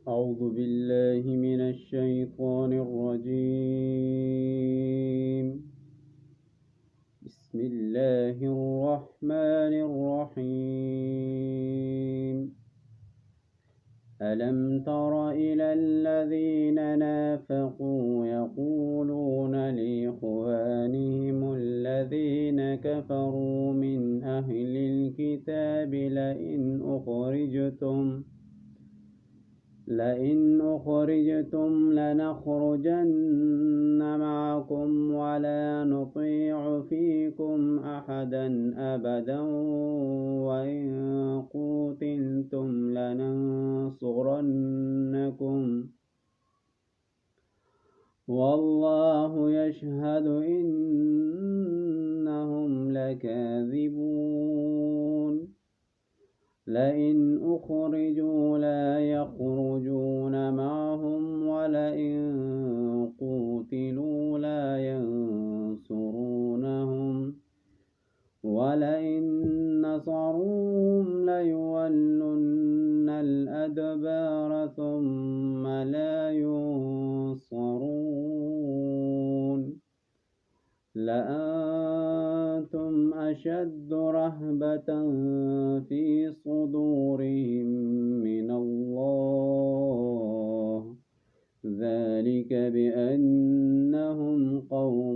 أعوذ بالله من الشيطان الرجيم. بسم الله الرحمن الرحيم. ألم تر إلى الذين نافقوا يقولون لإخوانهم الذين كفروا من أهل الكتاب لئن أخرجتم لنخرجن معكم ولا نطيع فيكم أحدا أبدا وإن قوتلتم لننصرنكم والله يشهد إنهم لكاذبون. لئن أخرجوا لا يخرجون معهم ولئن قوتلوا لا ينصرونهم ولئن نصروهم ليولن الأدبار ثم لا ينصرون. لأنتم أشد رهبة في صدورهم من الله ذلك بأنهم قوم